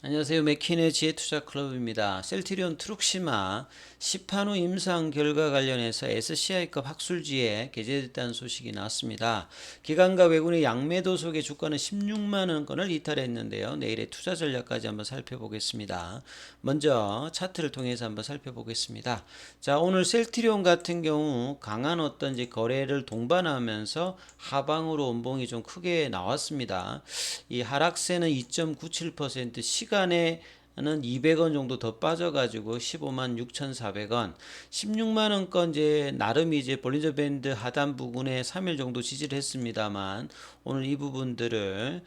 안녕하세요. 맥킨의 지혜투자클럽입니다. 셀트리온 트룩시마 시판 후 임상 결과 관련해서 SCI급 학술지에 게재됐다는 소식이 나왔습니다. 기관과 외국인의 양매도 속에 주가는 16만원권을 이탈했는데요. 내일의 투자 전략까지 한번 살펴보겠습니다. 먼저 차트를 통해서 한번 살펴보겠습니다. 자, 오늘 셀트리온 같은 경우 강한 어떤 이제 거래를 동반하면서 하방으로 원봉이 좀 크게 나왔습니다. 이 하락세는 2.97%, 시간에는 200원 정도 더 빠져가지고 15만 6,400원, 16만원권 이제 나름 이제 볼린저 밴드 하단 부근에 3일 정도 지지를 했습니다만 오늘 이 부분들을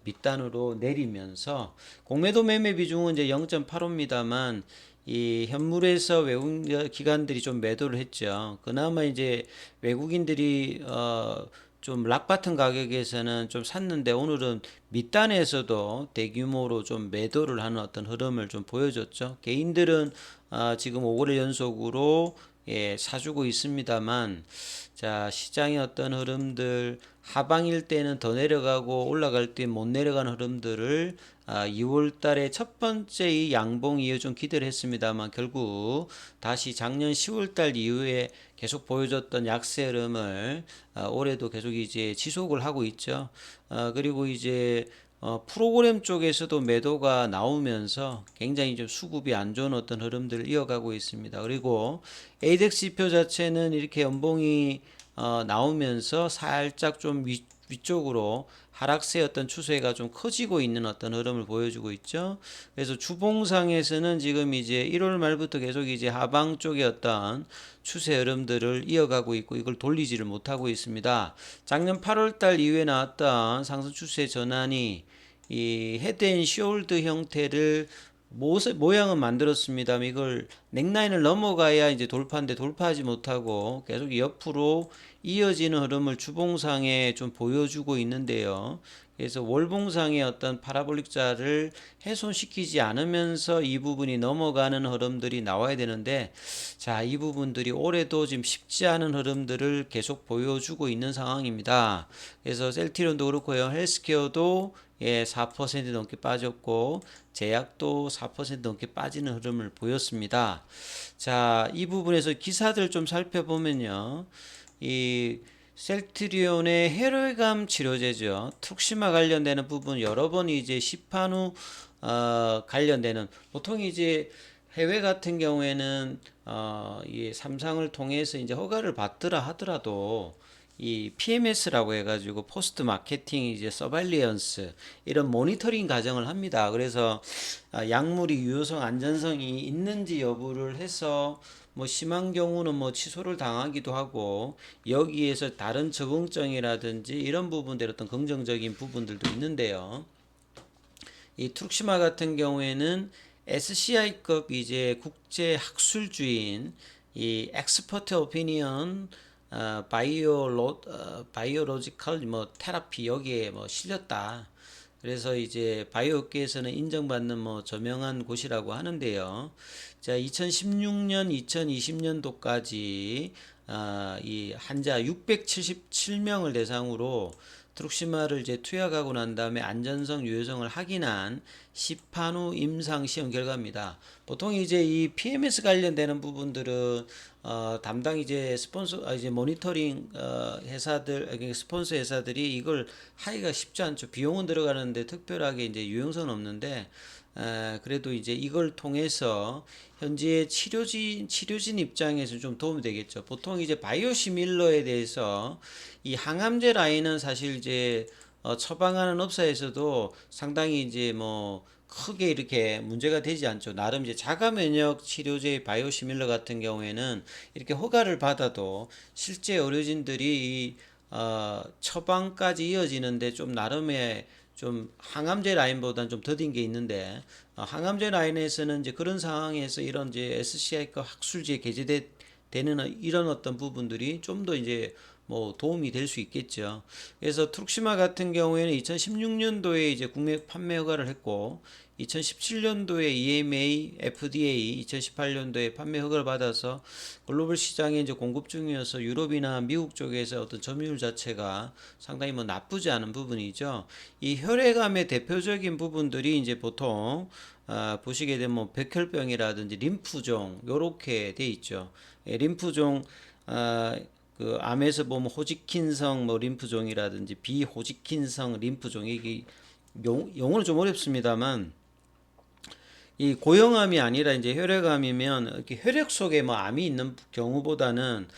밑단으로 내리면서 공매도 매매 비중은 이제 0.85입니다만 이 현물에서 외국 기관들이 좀 매도를 했죠. 그나마 이제 외국인들이 좀 락바튼 가격에서는 좀 샀는데 오늘은 밑단에서도 대규모로 좀 매도를 하는 어떤 흐름을 좀 보여줬죠. 개인들은 지금 5거래 연속으로 사주고 있습니다만, 자, 시장의 어떤 흐름들 하방일 때는 더 내려가고 올라갈 때 못 내려가는 흐름들을 2월 달에 첫 번째 이 양봉 이후 좀 기대를 했습니다만 결국 다시 작년 10월 달 이후에 계속 보여줬던 약세 흐름을 올해도 계속 이제 지속을 하고 있죠. 그리고 이제 프로그램 쪽에서도 매도가 나오면서 굉장히 좀 수급이 안 좋은 어떤 흐름들을 이어가고 있습니다. 그리고 ADX 지표 자체는 이렇게 연봉이 나오면서 살짝 좀 위쪽으로 하락세 어떤 추세가 좀 커지고 있는 어떤 흐름을 보여주고 있죠. 그래서 주봉상에서는 지금 이제 1월 말부터 계속 이제 하방 쪽의 어떤 추세 흐름들을 이어가고 있고 이걸 돌리지를 못하고 있습니다. 작년 8월 달 이후에 나왔던 상승 추세 전환이 이 헤드앤숄드 형태를 모양은 만들었습니다. 이걸 넥라인을 넘어가야 이제 돌파인데 돌파하지 못하고 계속 옆으로 이어지는 흐름을 주봉상에 좀 보여주고 있는데요. 그래서 월봉상의 어떤 파라볼릭자를 훼손시키지 않으면서 이 부분이 넘어가는 흐름들이 나와야 되는데, 자, 이 부분들이 올해도 지금 쉽지 않은 흐름들을 계속 보여주고 있는 상황입니다. 그래서 셀트리온도 그렇고요. 헬스케어도 4% 넘게 빠졌고 제약도 4% 넘게 빠지는 흐름을 보였습니다. 자, 이 부분에서 기사들 좀 살펴보면요. 이 셀트리온의 혈액암 치료제죠. 툭시마 관련되는 부분 여러 번 이제 시판 후 관련되는 보통 이제 해외 같은 경우에는 이 삼상을 통해서 이제 허가를 받더라 하더라도 이 PMS라고 해가지고 포스트 마케팅 이제 서바일리언스 이런 모니터링 과정을 합니다. 그래서 약물이 유효성 안전성이 있는지 여부를 해서 뭐 심한 경우는 뭐 취소를 당하기도 하고 여기에서 다른 적응증이라든지 이런 부분들 어떤 긍정적인 부분들도 있는데요. 이 트룩시마 같은 경우에는 SCI급 이제 국제 학술주인 이 엑스퍼트 오피니언 바이오로지컬 뭐 테라피 여기에 뭐 실렸다. 그래서 이제 바이오업계에서는 인정받는 뭐 저명한 곳이라고 하는데요. 자, 2016년, 2020년도까지 이 환자 677명을 대상으로 트룩시마를 이제 투약하고 난 다음에 안전성, 유효성을 확인한 시판 후 임상 시험 결과입니다. 보통 이제 이 PMS 관련되는 부분들은 담당 이제 스폰서 이제 모니터링 회사들 스폰서 회사들이 이걸 하기가 쉽지 않죠. 비용은 들어가는데 특별하게 이제 유용성은 없는데 그래도 이제 이걸 통해서 현재 치료진 입장에서 좀 도움이 되겠죠. 보통 이제 바이오시밀러에 대해서 이 항암제 라인은 사실 이제 처방하는 업사에서도 상당히 이제 뭐 크게 이렇게 문제가 되지 않죠. 나름 이제 자가 면역 치료제 바이오시밀러 같은 경우에는 이렇게 허가를 받아도 실제 의료진들이 이 처방까지 이어지는데 좀 나름의 좀 항암제 라인보다는 좀 더딘 게 있는데 항암제 라인에서는 이제 그런 상황에서 이런 이제 SCI급 학술지에 게재되는 이런 어떤 부분들이 좀 더 이제 뭐 도움이 될 수 있겠죠. 그래서 트룩시마 같은 경우에는 2016년도에 이제 국내 판매 허가를 했고 2017년도에 EMA, FDA, 2018년도에 판매 허가를 받아서 글로벌 시장에 이제 공급 중이어서 유럽이나 미국 쪽에서 어떤 점유율 자체가 상당히 뭐 나쁘지 않은 부분이죠. 이 혈액암의 대표적인 부분들이 이제 보통 보시게 되면 뭐 백혈병이라든지 림프종 요렇게 돼 있죠. 예, 림프종 그 암에서 보면 호지킨성 뭐 림프종이라든지 비호지킨성 림프종 이게 용어는 좀 어렵습니다만 이 고형암이 아니라 이제 혈액암이면 이렇게 혈액 속에 뭐 암이 있는 경우보다는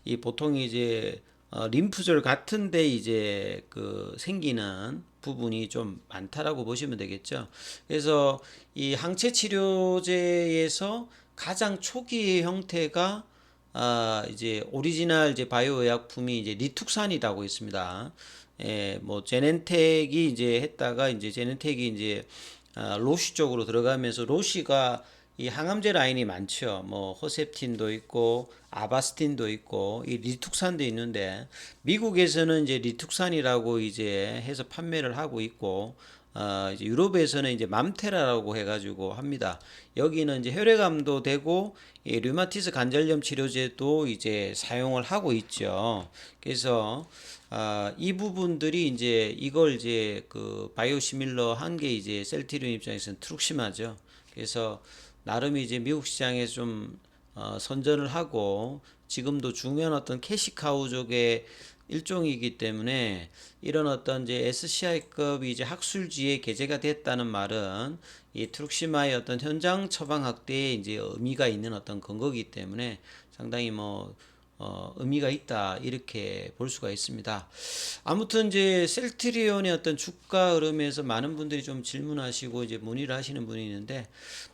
이 보통 이제 림프절 같은데 이제 그 생기는 부분이 좀 많다라고 보시면 되겠죠. 그래서 이 항체 치료제에서 가장 초기의 형태가 이제 오리지널 이제 바이오 의약품이 이제 리툭산이라고 있습니다. 예, 뭐 제넨텍이 이제 했다가 이제 제넨텍이 이제 로시 쪽으로 들어가면서 로시가 이 항암제 라인이 많죠. 뭐 허셉틴도 있고 아바스틴도 있고 이 리툭산도 있는데 미국에서는 이제 리툭산이라고 이제 해서 판매를 하고 있고 이제 유럽에서는 이제 맘테라라고 해가지고 합니다. 여기는 이제 혈액암도 되고 이 류마티스 관절염 치료제도 이제 사용을 하고 있죠. 그래서 이 부분들이 이제 이걸 이제 그 바이오시밀러 한 게 이제 셀트리온 입장에서는 트룩시마죠. 그래서 나름 이제 미국 시장에 좀 선전을 하고 지금도 중요한 어떤 캐시카우족의 일종이기 때문에 이런 어떤 이제 SCI급이 이제 학술지에 게재가 됐다는 말은 이 트룩시마의 어떤 현장 처방 확대에 이제 의미가 있는 어떤 근거이기 때문에 상당히 뭐 의미가 있다 이렇게 볼 수가 있습니다. 아무튼 이제 셀트리온의 어떤 주가 흐름에서 많은 분들이 좀 질문하시고 이제 문의를 하시는 분이 있는데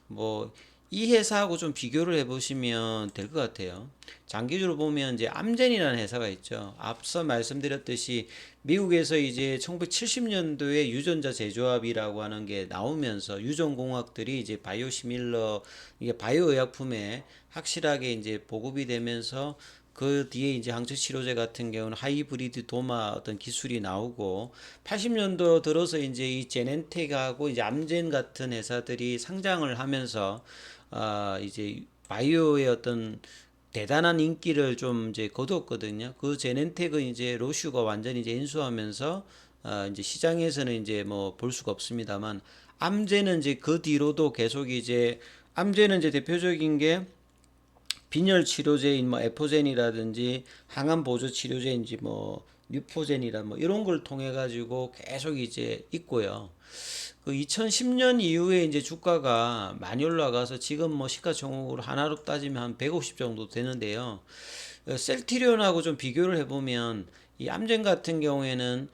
뭐 이 회사하고 좀 비교를 해보시면 될 것 같아요. 장기적으로 보면 이제 암젠이라는 회사가 있죠. 앞서 말씀드렸듯이 미국에서 이제 1970년도에 유전자 제조합이라고 하는 게 나오면서 유전공학들이 이제 바이오시밀러 이게 바이오 의약품에 확실하게 이제 보급이 되면서 그 뒤에 이제 항체 치료제 같은 경우는 하이브리드 도마 어떤 기술이 나오고 80년도 들어서 이제 이 제넨텍하고 이제 암젠 같은 회사들이 상장을 하면서 이제 바이오의 어떤 대단한 인기를 좀 이제 거두었거든요. 그 제넨텍은 이제 로슈가 완전히 이제 인수하면서 이제 시장에서는 이제 뭐 볼 수가 없습니다만 암제는 이제 그 뒤로도 계속 이제 암제는 이제 대표적인 게 빈혈 치료제인 뭐 에포젠이라든지 항암 보조 치료제인지 뭐 뉴포젠이라 뭐 이런 걸 통해 가지고 계속 이제 있고요. 그 2010년 이후에 이제 주가가 많이 올라가서 지금 뭐 시가총액으로 하나로 따지면 한 150 정도 되는데요. 셀트리온하고 좀 비교를 해보면 이 암젠 같은 경우에는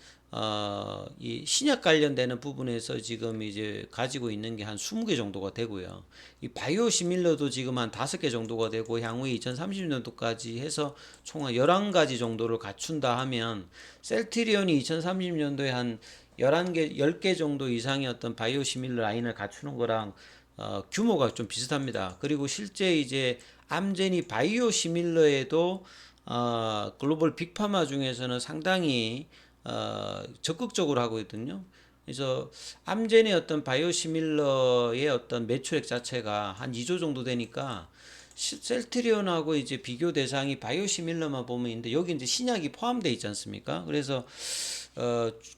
이 신약 관련되는 부분에서 지금 이제 가지고 있는 게 한 20개 정도가 되고요. 이 바이오 시밀러도 지금 한 5개 정도가 되고 향후에 2030년도까지 해서 총 한 11가지 정도를 갖춘다 하면 셀트리온이 2030년도에 한 11개, 10개 정도 이상의 어떤 바이오 시밀러 라인을 갖추는 거랑 규모가 좀 비슷합니다. 그리고 실제 이제 암젠이 바이오 시밀러에도 글로벌 빅파마 중에서는 상당히 적극적으로 하고 있거든요. 그래서 암젠의 어떤 바이오시밀러의 어떤 매출액 자체가 한 2조 정도 되니까 셀트리온하고 이제 비교 대상이 바이오시밀러만 보면 있는데 여기 이제 신약이 포함되어 있지 않습니까? 그래서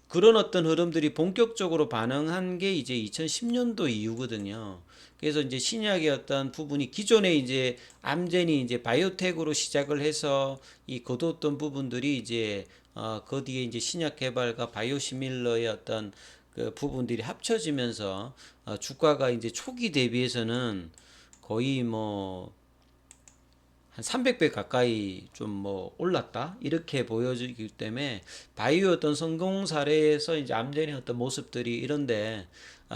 그런 어떤 흐름들이 본격적으로 반응한 게 이제 2010년도 이후거든요. 그래서 이제 신약의 어떤 부분이 기존에 이제 암젠이 이제 바이오텍으로 시작을 해서 이 거뒀던 부분들이 이제 그 뒤에 이제 신약 개발과 바이오시밀러의 어떤 그 부분들이 합쳐지면서 주가가 이제 초기 대비해서는 거의 뭐 한 300배 가까이 좀 뭐 올랐다 이렇게 보여지기 때문에 바이오 어떤 성공 사례에서 이제 암젠의 어떤 모습들이 이런데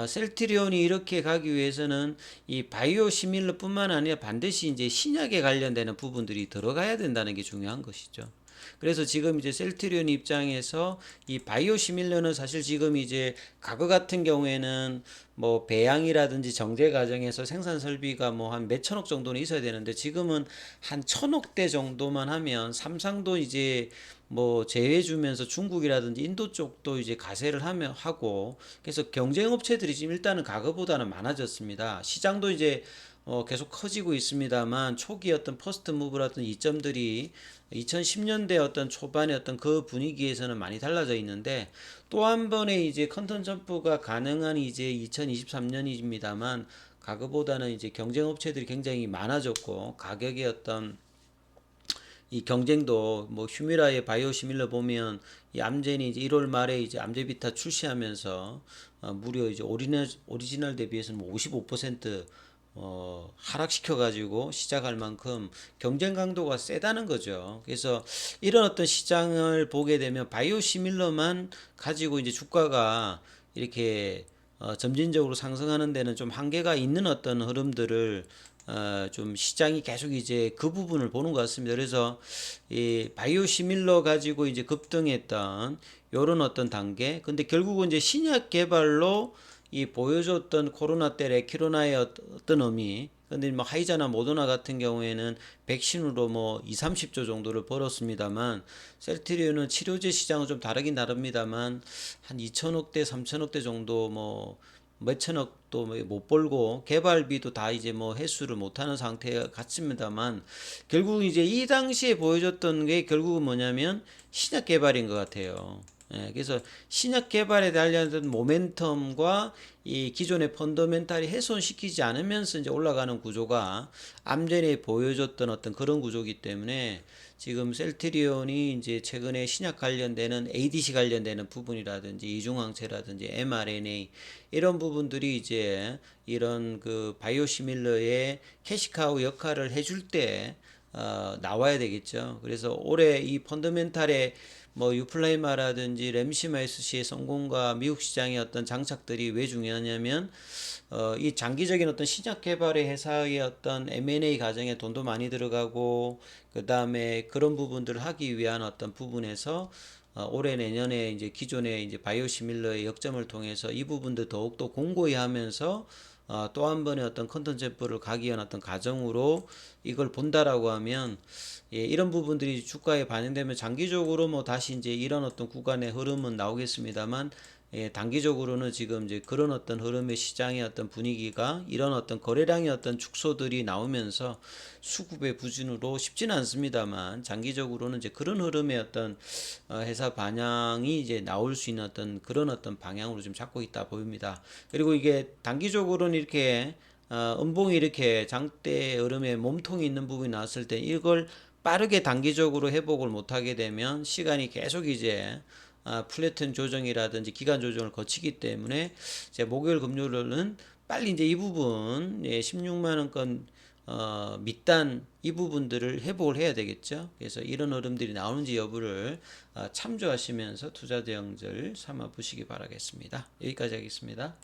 셀트리온이 이렇게 가기 위해서는 이 바이오 시밀러뿐만 아니라 반드시 이제 신약에 관련되는 부분들이 들어가야 된다는 게 중요한 것이죠. 그래서 지금 이제 셀트리온 입장에서 이 바이오 시밀러는 사실 지금 이제 과거 같은 경우에는 뭐 배양이라든지 정제 과정에서 생산 설비가 뭐 한 몇천억 정도는 있어야 되는데 지금은 한 천억대 정도만 하면 삼상도 이제 뭐 제외 주면서 중국이라든지 인도 쪽도 이제 가세를 하고 그래서 경쟁 업체들이 지금 일단은 과거보다는 많아졌습니다. 시장도 이제 계속 커지고 있습니다만 초기 어떤 퍼스트 무브라던 이점들이 2010년대 어떤 초반의 어떤 그 분위기에서는 많이 달라져 있는데 또 한 번의 이제 컨턴 점프가 가능한 이제 2023년입니다만 과거보다는 이제 경쟁 업체들이 굉장히 많아졌고 가격의 어떤 이 경쟁도 뭐 휴미라의 바이오시밀러 보면 이 암젠이 이제 1월 말에 이제 암제비타 출시하면서 무려 이제 오리지널 대비해서는 뭐 55% 하락시켜 가지고 시작할 만큼 경쟁 강도가 세다는 거죠. 그래서 이런 어떤 시장을 보게 되면 바이오시밀러만 가지고 이제 주가가 이렇게 점진적으로 상승하는 데는 좀 한계가 있는 어떤 흐름들을 좀 시장이 계속 이제 그 부분을 보는 것 같습니다. 그래서 이 바이오 시밀러 가지고 이제 급등했던 요런 어떤 단계. 근데 결국은 이제 신약 개발로 이 보여줬던 코로나 때 레키로나의 어떤 의미. 근데 뭐 하이자나 모더나 같은 경우에는 백신으로 뭐 2, 30조 정도를 벌었습니다만 셀트리온은 치료제 시장은 좀 다르긴 다릅니다만 한 2천억대, 3천억대 정도 뭐 몇천억도 못 벌고 개발비도 다 이제 뭐 회수를 못하는 상태 같습니다만 결국 이제 이 당시에 보여줬던 게 결국은 뭐냐면 신약 개발인 것 같아요. 예, 그래서 신약 개발에 달려있는 모멘텀과 이 기존의 펀더멘탈이 훼손시키지 않으면서 이제 올라가는 구조가 암전에 보여줬던 어떤 그런 구조이기 때문에 지금 셀트리온이 이제 최근에 신약 관련되는 ADC 관련되는 부분이라든지 이중항체라든지 mRNA 이런 부분들이 이제 이런 그 바이오시밀러의 캐시카우 역할을 해줄 때 나와야 되겠죠. 그래서 올해 이 펀더멘탈의 뭐 유플라이마라든지 램시마 SC의 성공과 미국 시장의 어떤 장착들이 왜 중요하냐면 이 장기적인 어떤 신약 개발의 회사의 어떤 M&A 과정에 돈도 많이 들어가고 그 다음에 그런 부분들을 하기 위한 어떤 부분에서 올해 내년에 이제 기존의 이제 바이오시밀러의 역점을 통해서 이 부분도 더욱더 공고히 하면서 또 한 번의 어떤 컨텐츠를 가기 위한 어떤 과정으로 이걸 본다라고 하면 예, 이런 부분들이 주가에 반영되면 장기적으로 뭐 다시 이제 이런 어떤 구간의 흐름은 나오겠습니다만 예, 단기적으로는 지금 이제 그런 어떤 흐름의 시장의 어떤 분위기가 이런 어떤 거래량의 어떤 축소들이 나오면서 수급의 부진으로 쉽지는 않습니다만 장기적으로는 이제 그런 흐름의 어떤 회사 반향이 이제 나올 수 있는 어떤 그런 어떤 방향으로 좀 잡고 있다 보입니다. 그리고 이게 단기적으로는 이렇게 음봉이 이렇게 장대 흐름에 몸통이 있는 부분이 나왔을 때 이걸 빠르게 단기적으로 회복을 못하게 되면 시간이 계속 이제 플래튼 조정이라든지 기간 조정을 거치기 때문에 제 목요일 금요일은 빨리 이제 이 부분 16만 원권 밑단 이 부분들을 회복을 해야 되겠죠. 그래서 이런 흐름들이 나오는지 여부를 참조하시면서 투자 대응들 삼아 보시기 바라겠습니다. 여기까지 하겠습니다.